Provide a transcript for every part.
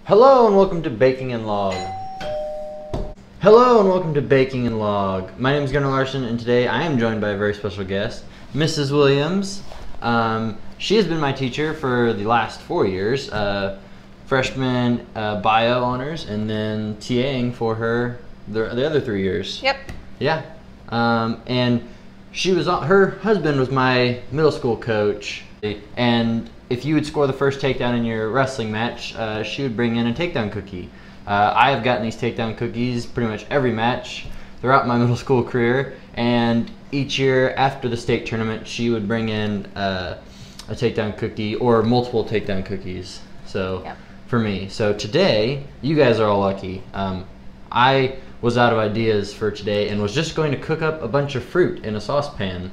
Hello and welcome to Baking and Log. Hello and welcome to Baking and Log. My name is Gunnar Larson and today I am joined by a very special guest, Mrs. Williams. She has been my teacher for the last 4 years, freshman bio honors, and then TAing for her the other 3 years. Yep. Yeah. And she was her husband was my middle school coach, and if you would score the first takedown in your wrestling match, she would bring in a takedown cookie. I have gotten these takedown cookies pretty much every match throughout my middle school career, and each year after the state tournament, she would bring in a takedown cookie or multiple takedown cookies. So yep. For me, so today you guys are all lucky. I was out of ideas for today and was just going to cook up a bunch of fruit in a saucepan,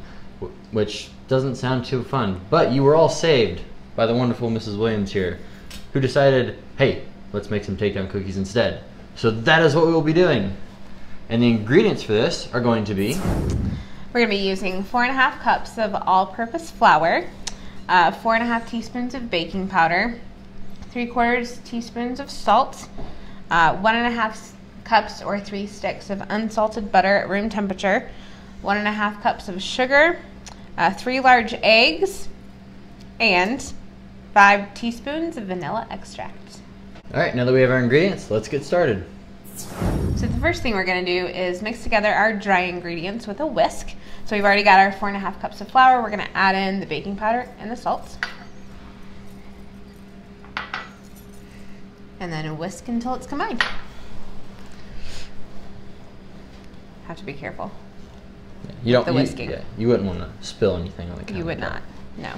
which doesn't sound too fun. But you were all saved by the wonderful Mrs. Williams here, who decided, hey, let's make some takedown cookies instead. So that is what we will be doing. And the ingredients for this are going to be... We're going to be using 4½ cups of all-purpose flour, 4½ teaspoons of baking powder, 3/4 teaspoons of salt, 1½ cups or 3 sticks of unsalted butter at room temperature, 1½ cups of sugar, 3 large eggs, and 5 teaspoons of vanilla extract. All right, now that we have our ingredients, let's get started. So the first thing we're going to do is mix together our dry ingredients with a whisk. So we've already got our 4½ cups of flour. We're going to add in the baking powder and the salt. And then whisk until it's combined. Have to be careful. You don't. The whisking. You wouldn't want to spill anything on the counter. You would not. No.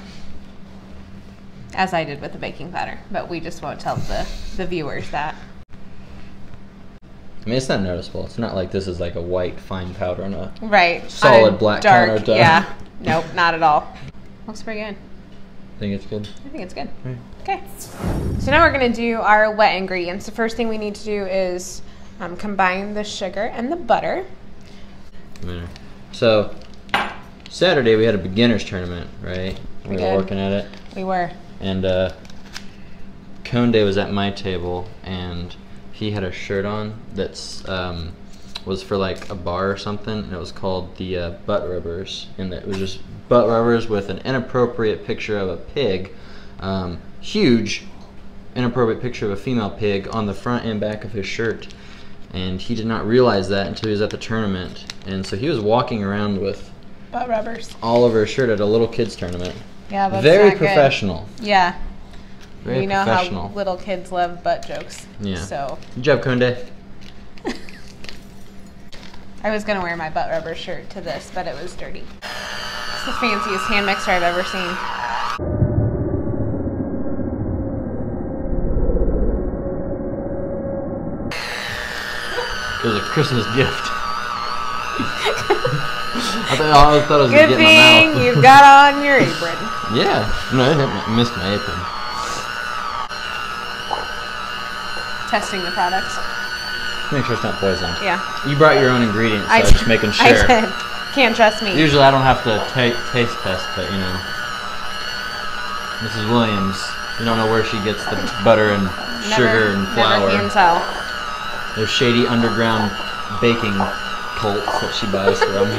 As I did with the baking powder, but we just won't tell the viewers that. I mean, it's not noticeable. It's not like this is like a white fine powder on a right solid black dark countertop. Yeah. Nope, not at all. Looks pretty good. Think it's good? I think it's good. Right. Okay. So now we're going to do our wet ingredients. The first thing we need to do is combine the sugar and the butter. So Saturday we had a beginners tournament, right? We were working at it. We were. And Cone Day was at my table, and he had a shirt on that's was for like a bar or something, and it was called the Butt Rubbers, and it was just butt rubbers with an inappropriate picture of a pig, huge inappropriate picture of a female pig on the front and back of his shirt. And he did not realize that until he was at the tournament. And so he was walking around with butt rubbers all over his shirt at a little kids tournament. Yeah, that's very not professional. Good. Yeah. Very you know professional. how little kids love butt jokes. Yeah. So. Good job, Conde. I was gonna wear my butt rubber shirt to this, but it was dirty. It's the fanciest hand mixer I've ever seen. It was a Christmas gift. I thought I was good gonna get in my mouth. thing you've got on your apron. Yeah, no, I missed my apron. Testing the product. Make sure it's not poisoned. Yeah. You brought your own ingredients, so I was just making sure. I did. Can't trust me. Usually I don't have to taste test, but you know, Mrs. Williams, you don't know where she gets the butter and sugar and flour. Never can tell. Those shady underground baking cults that she buys from.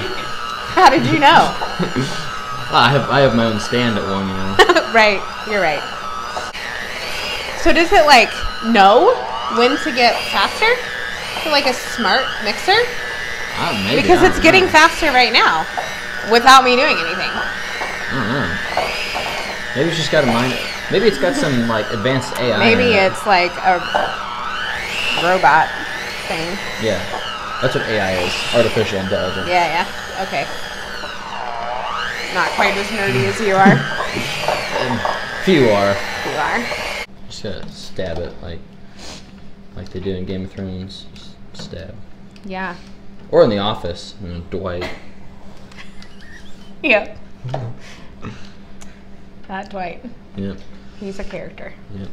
How did you know? I have my own stand at one, you know. Right, you're right. So does it like know when to get faster? Is it like a smart mixer? Maybe. Because it's getting faster right now without me doing anything. I don't know. Maybe it's just got a mind. Maybe it's got some like advanced AI. Maybe it's like a robot thing. Yeah, that's what AI is. Artificial intelligence. Yeah, yeah. Okay. Not quite as nerdy as you are. Few are. You are. Just gotta stab it like they do in Game of Thrones. Just stab. Yeah. Or in The Office, you know, Dwight. Yep. That Dwight. Yep. He's a character. Yep.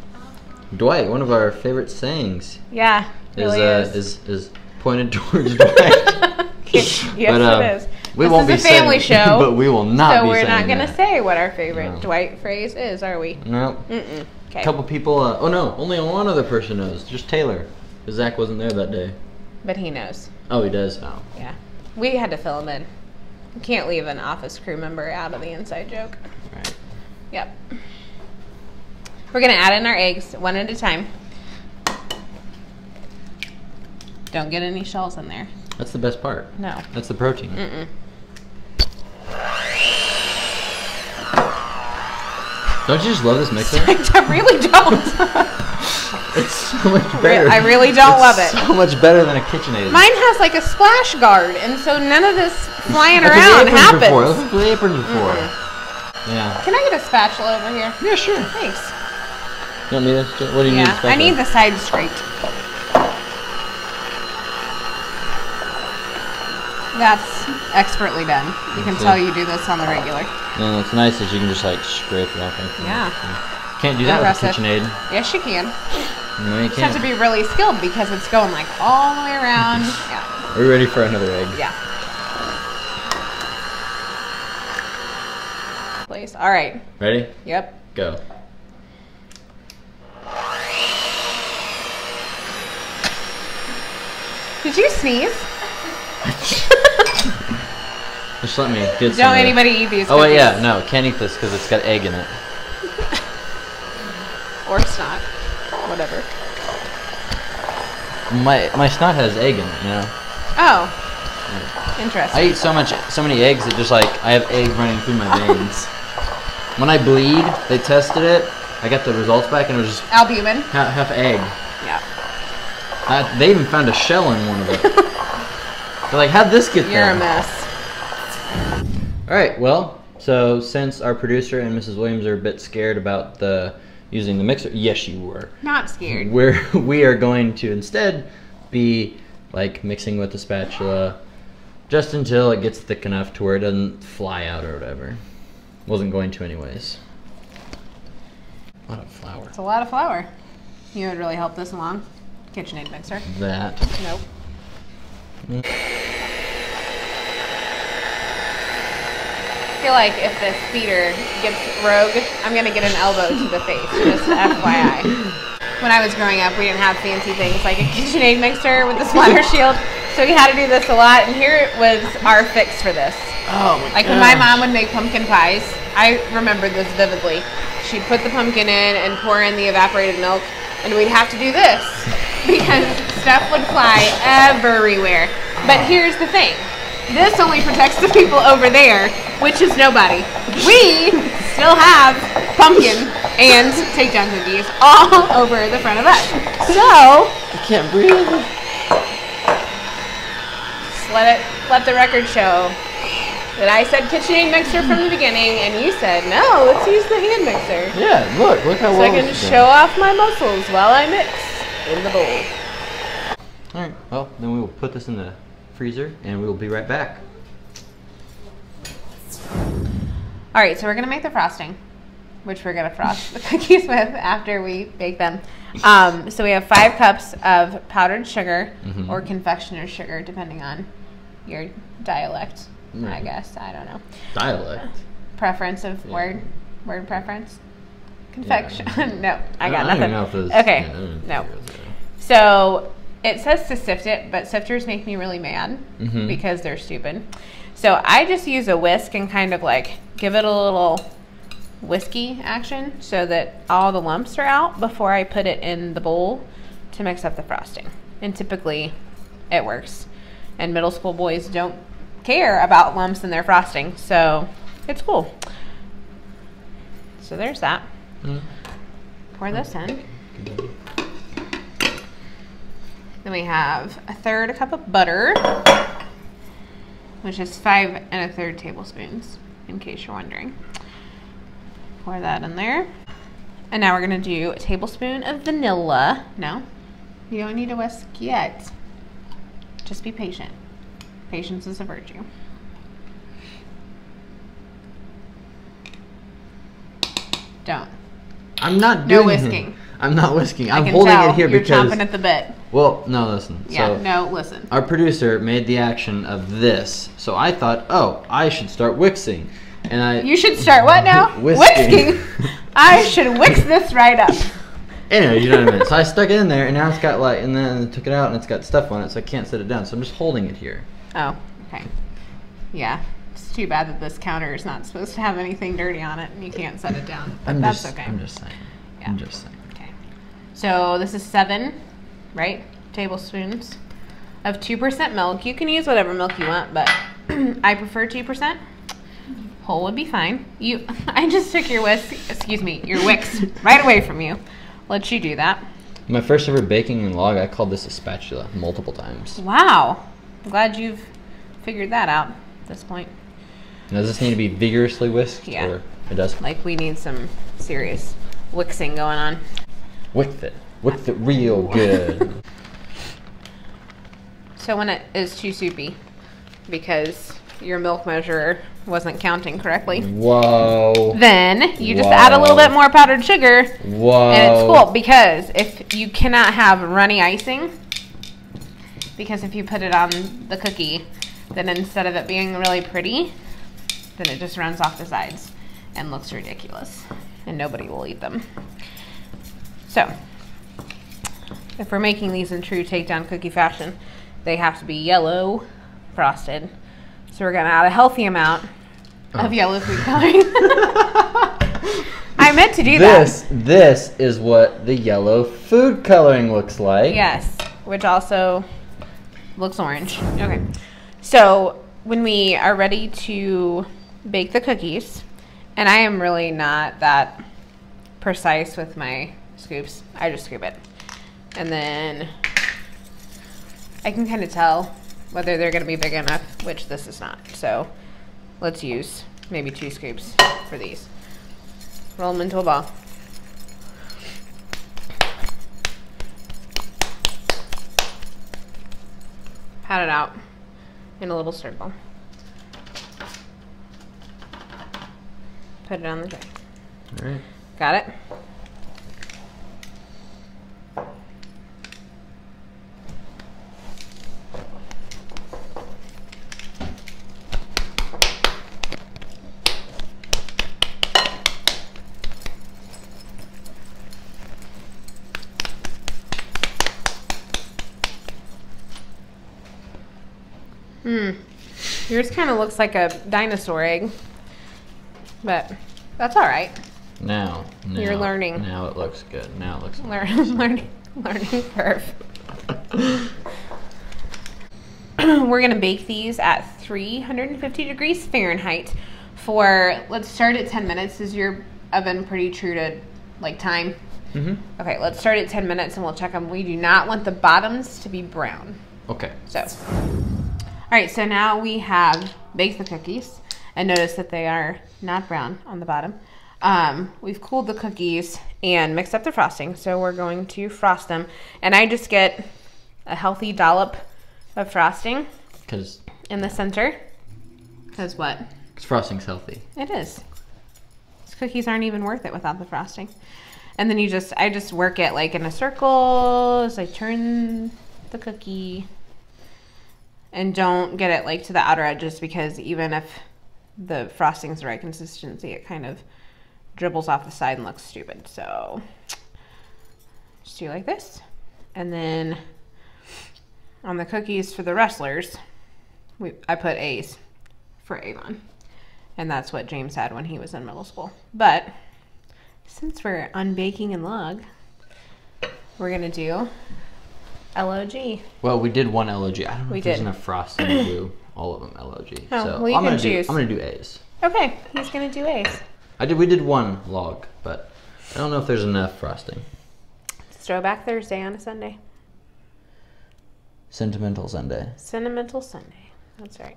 Dwight, one of our favorite sayings. Yeah. Really is pointed towards Dwight. Yes, it is. We won't be this is a family saying, show, but we will not so be we're saying not going to that. say what our favorite No. Dwight phrase is, are we? No. Mm-mm. A couple people, oh no, only one other person knows, just Taylor. Because Zach wasn't there that day. But he knows. Oh, he does? Oh. Yeah. We had to fill him in. You can't leave an office crew member out of the inside joke. Right. Yep. We're going to add in our eggs one at a time. Don't get any shells in there. That's the best part. No. That's the protein. Mm-mm. Don't you just love this mixer? I really don't. It's so much better. I really don't love it. So much better than a KitchenAid. Mine has like a splash guard, and so none of this flying around happens. That's what the apron's for. Yeah. Can I get a spatula over here? Yeah, sure. Thanks. You want me to? What do you need? I need the sides scraped. That's expertly done. You can tell you do this on the regular. No, it's nice that you can just like scrape it off. Yeah. Can't do that with a KitchenAid. Yes, you can. No, you just have to be really skilled because it's going like all the way around. Yeah. Are we ready for another egg? Yeah. Please. All right. Ready? Yep. Go. Did you sneeze? Just let me get some. Don't anybody eat these cookies. Oh, wait, yeah. No, can't eat this because it's got egg in it. Or snot. Whatever. My snot has egg in it, you know? Oh. Interesting. I eat so many eggs that just like, I have egg running through my veins. When I bleed, they tested it. I got the results back and it was just albumin. Half egg. Yeah. They even found a shell in one of it. They're like, how'd this get there? You're a mess. Alright, well, so since our producer and Mrs. Williams are a bit scared about using the mixer, yes you were. Not scared. We are going to instead be like mixing with the spatula just until it gets thick enough to where it doesn't fly out or whatever. Wasn't going to anyways. A lot of flour. It's a lot of flour. You would really help this along. KitchenAid mixer. That. Nope. I feel like if this feeder gets rogue, I'm gonna get an elbow to the face, just FYI. When I was growing up, we didn't have fancy things like a KitchenAid mixer with the splatter shield, so we had to do this a lot, and here was our fix for this. Oh my Like when my mom would make pumpkin pies, I remember this vividly. She'd put the pumpkin in and pour in the evaporated milk, and we'd have to do this because stuff would fly everywhere. But here's the thing. This only protects the people over there, which is nobody. We still have pumpkin and takedown cookies all over the front of us. So I can't breathe. Just let the record show that I said KitchenAid mixer from the beginning, and you said no. Let's use the hand mixer. Yeah, look how well. So I can show off my muscles while I mix in the bowl. All right. Well, then we will put this in the freezer, and we will be right back. All right, so we're gonna make the frosting, which we're gonna frost the cookies with after we bake them. So we have 5 cups of powdered sugar or confectioner's sugar, depending on your dialect, I guess. I don't know. Dialect? Preference of word preference? Confection? Yeah. No, I got don't nothing. even know if this, Okay, yeah, no. So it says to sift it, but sifters make me really mad because they're stupid. So I just use a whisk and kind of like give it a little whiskey action so that all the lumps are out before I put it in the bowl to mix up the frosting. And typically it works. And middle school boys don't care about lumps in their frosting, so it's cool. So there's that. Pour this in. Then we have 1/3 cup of butter, which is 5 1/3 tablespoons, in case you're wondering. Pour that in there. And now we're gonna do a tablespoon of vanilla. No, you don't need a whisk yet. Just be patient. Patience is a virtue. Don't. I'm not No doing whisking. it. I'm not whisking. I'm I can holding tell it here you're because. chomping at the bit. Well, no, listen. Yeah, so no, listen. Our producer made the action of this, so I thought, oh, I should start whisking, and I. You should start what now? Whisking. I should whisk this right up. Anyway, you know what I mean. So I stuck it in there, and now it's got like, and then I took it out, and it's got stuff on it, so I can't set it down. So I'm just holding it here. Oh, okay. Yeah, it's too bad that this counter is not supposed to have anything dirty on it, and you can't set it down. But that's okay. I'm just saying. Yeah. I'm just saying. Okay. So this is 7, right, tablespoons of 2% milk. You can use whatever milk you want, but I prefer 2%. Whole would be fine. I just took your Wix right away from you. Let you do that. My first ever baking in L.O.G, I called this a spatula multiple times. Wow. I'm glad you've figured that out at this point. Now, does this need to be vigorously whisked? Yeah. Or it does? Like, we need some serious wixing going on. Whisk it. Whisk it real good. So when it is too soupy, because your milk measurer wasn't counting correctly, Whoa. then you just add a little bit more powdered sugar. Whoa. And it's cool, because if you cannot have runny icing, because if you put it on the cookie, then instead of it being really pretty, then it just runs off the sides and looks ridiculous, and nobody will eat them. So if we're making these in true takedown cookie fashion, they have to be yellow frosted. So we're gonna add a healthy amount of yellow food coloring. I meant to do that. This is what the yellow food coloring looks like. Yes, which also looks orange. Okay, so when we are ready to bake the cookies, and I am really not that precise with my scoops, I just scoop it. And then I can kind of tell whether they're gonna be big enough, which this is not. So let's use maybe 2 scoops for these. Roll them into a ball. Pat it out in a little circle. Put it on the tray. All right. Got it? Yours kind of looks like a dinosaur egg, but that's all right. Now You're learning. Now it looks good. Now it looks Learning curve. We're gonna bake these at 350 degrees Fahrenheit for, let's start at 10 minutes. Is your oven pretty true to like time? Mm-hmm. Okay, let's start at 10 minutes and we'll check them. We do not want the bottoms to be brown. Okay. So, all right, so now we have baked the cookies, and notice that they are not brown on the bottom. We've cooled the cookies and mixed up the frosting, so we're going to frost them. And I just get a healthy dollop of frosting in the center. Because what? Because frosting's healthy. It is. These cookies aren't even worth it without the frosting. And then I just work it like in a circle as I turn the cookie. And don't get it like to the outer edges, because even if the frosting's the right consistency, it kind of dribbles off the side and looks stupid. So just do like this. And then on the cookies for the wrestlers, I put A's for Avon. And that's what James had when he was in middle school. But since we're unbaking in L.O.G, we're going to do L.O.G. Well, we did one L.O.G. I don't know if there's did. enough frosting to do all of them L.O.G. Oh, so well, you I'm can gonna choose. I'm gonna do A's. Okay, he's going to do A's. We did one L.O.G, but I don't know if there's enough frosting. It's Throwback Thursday on a Sunday. Sentimental Sunday. Sentimental Sunday. That's right.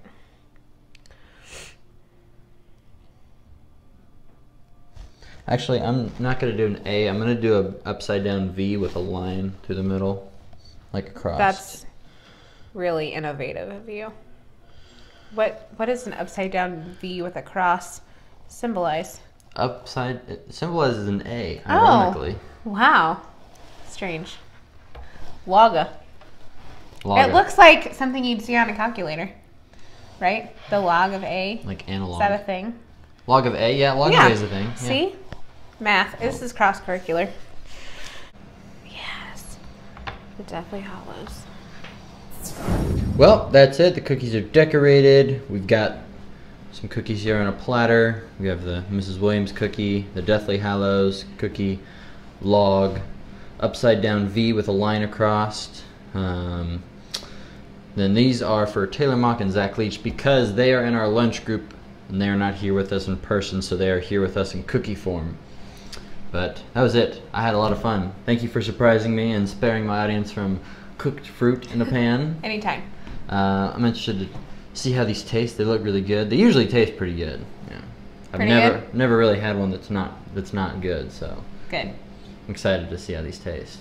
Actually, I'm not going to do an A. I'm going to do a upside down V with a line through the middle, like a cross. That's really innovative of you. What does an upside down V with a cross symbolize? It symbolizes an A, ironically. Oh, wow. Strange. Logga. Logga. It looks like something you'd see on a calculator, right? The log of A. Like analog. Is that a thing? Log of A? Yeah, log of A is a thing. Yeah. See? Math. This is cross-curricular. Yes. The Deathly Hallows. Well, that's it. The cookies are decorated. We've got some cookies here on a platter. We have the Mrs. Williams cookie, the Deathly Hallows cookie, log, upside down V with a line across. Then these are for Taylor Mock and Zach Leach because they are in our lunch group and they are not here with us in person, so they are here with us in cookie form. But that was it. I had a lot of fun. Thank you for surprising me and sparing my audience from cooked fruit in a pan. Anytime. I'm interested to see how these taste. They look really good. They usually taste pretty good. Yeah. I've Pretty never really had one that's not good, so Good. I'm excited to see how these taste.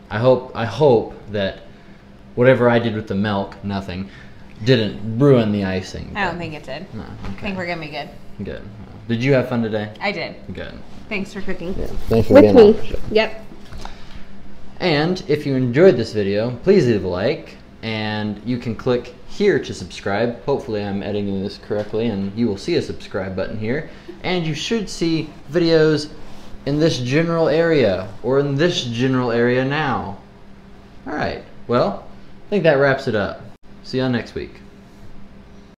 I hope that whatever I did with the milk, nothing, didn't ruin the icing. I don't think it did. No, okay. I think we're gonna be good. Good. Did you have fun today? I did. Good. Thanks for cooking. Yeah. Thanks for With being me. on. Yep. And if you enjoyed this video, please leave a like, and you can click here to subscribe. Hopefully I'm editing this correctly, and you will see a subscribe button here. And you should see videos in this general area, or in this general area now. Alright, well, I think that wraps it up. See y'all next week.